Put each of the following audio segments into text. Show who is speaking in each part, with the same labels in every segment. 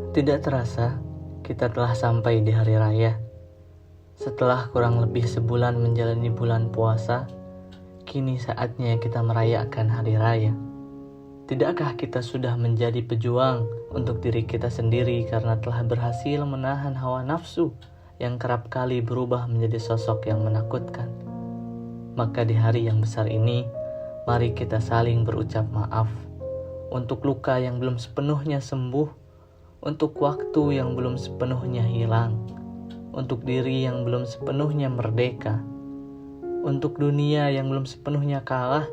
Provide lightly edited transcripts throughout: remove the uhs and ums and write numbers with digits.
Speaker 1: Tidak terasa, kita telah sampai di hari raya. Setelah kurang lebih sebulan menjalani bulan puasa, kini saatnya kita merayakan hari raya. Tidakkah kita sudah menjadi pejuang untuk diri kita sendiri karena telah berhasil menahan hawa nafsu yang kerap kali berubah menjadi sosok yang menakutkan? Maka di hari yang besar ini, mari kita saling berucap maaf untuk luka yang belum sepenuhnya sembuh, untuk waktu yang belum sepenuhnya hilang, untuk diri yang belum sepenuhnya merdeka, untuk dunia yang belum sepenuhnya kalah,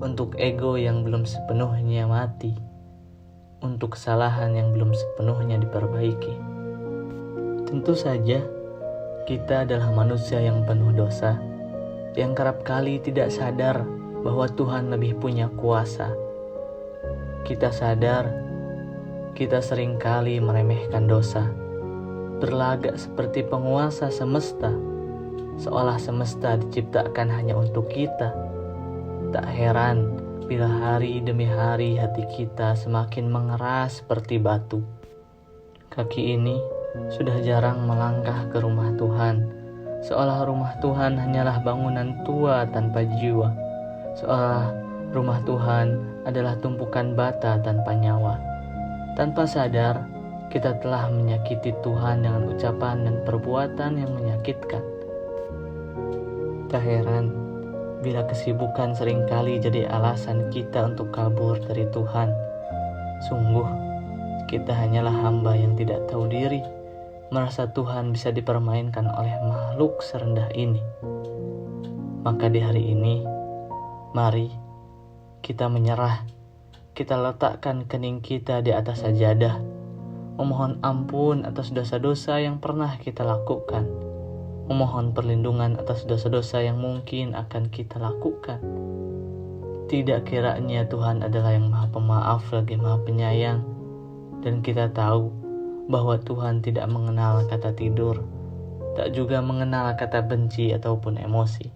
Speaker 1: untuk ego yang belum sepenuhnya mati, untuk kesalahan yang belum sepenuhnya diperbaiki. Tentu saja, kita adalah manusia yang penuh dosa, yang kerap kali tidak sadar bahwa Tuhan lebih punya kuasa. Kita sadar kita seringkali meremehkan dosa, berlagak seperti penguasa semesta, seolah semesta diciptakan hanya untuk kita. Tak heran bila hari demi hari hati kita semakin mengeras seperti batu. Kaki ini sudah jarang melangkah ke rumah Tuhan, seolah rumah Tuhan hanyalah bangunan tua tanpa jiwa, seolah rumah Tuhan adalah tumpukan bata tanpa nyawa. Tanpa sadar, kita telah menyakiti Tuhan dengan ucapan dan perbuatan yang menyakitkan. Tak heran bila kesibukan seringkali jadi alasan kita untuk kabur dari Tuhan. Sungguh, kita hanyalah hamba yang tidak tahu diri, merasa Tuhan bisa dipermainkan oleh makhluk serendah ini. Maka di hari ini, mari kita menyerah. Kita letakkan kening kita di atas sajadah, memohon ampun atas dosa-dosa yang pernah kita lakukan, memohon perlindungan atas dosa-dosa yang mungkin akan kita lakukan. Tidak kiranya Tuhan adalah yang Maha Pemaaf lagi Maha Penyayang, dan kita tahu bahwa Tuhan tidak mengenal kata tidur, tak juga mengenal kata benci ataupun emosi.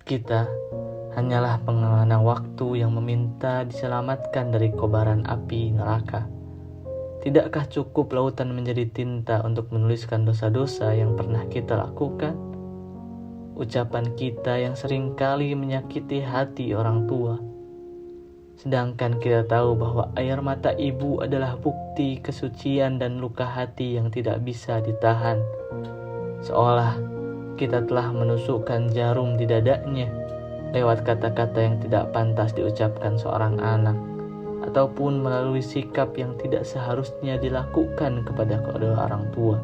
Speaker 1: Kita hanyalah pengelana waktu yang meminta diselamatkan dari kobaran api neraka. Tidakkah cukup lautan menjadi tinta untuk menuliskan dosa-dosa yang pernah kita lakukan? Ucapan kita yang seringkali menyakiti hati orang tua. Sedangkan kita tahu bahwa air mata ibu adalah bukti kesucian dan luka hati yang tidak bisa ditahan. Seolah kita telah menusukkan jarum di dadanya lewat kata-kata yang tidak pantas diucapkan seorang anak, ataupun melalui sikap yang tidak seharusnya dilakukan kepada kedua orang tua.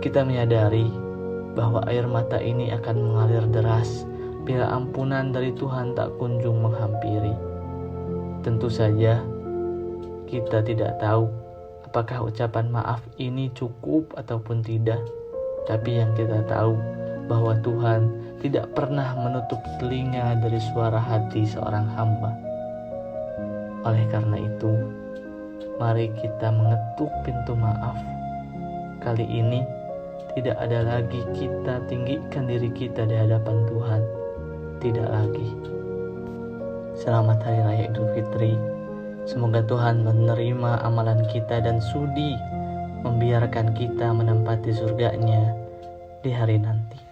Speaker 1: Kita menyadari bahwa air mata ini akan mengalir deras bila ampunan dari Tuhan tak kunjung menghampiri. Tentu saja, kita tidak tahu apakah ucapan maaf ini cukup ataupun tidak. Tapi yang kita tahu bahwa Tuhan tidak pernah menutup telinga dari suara hati seorang hamba. Oleh karena itu, mari kita mengetuk pintu maaf. Kali ini, tidak ada lagi kita tinggikan diri kita di hadapan Tuhan. Tidak lagi. Selamat Hari Raya Idul Fitri. Semoga Tuhan menerima amalan kita dan sudi membiarkan kita menempati surganya di hari nanti.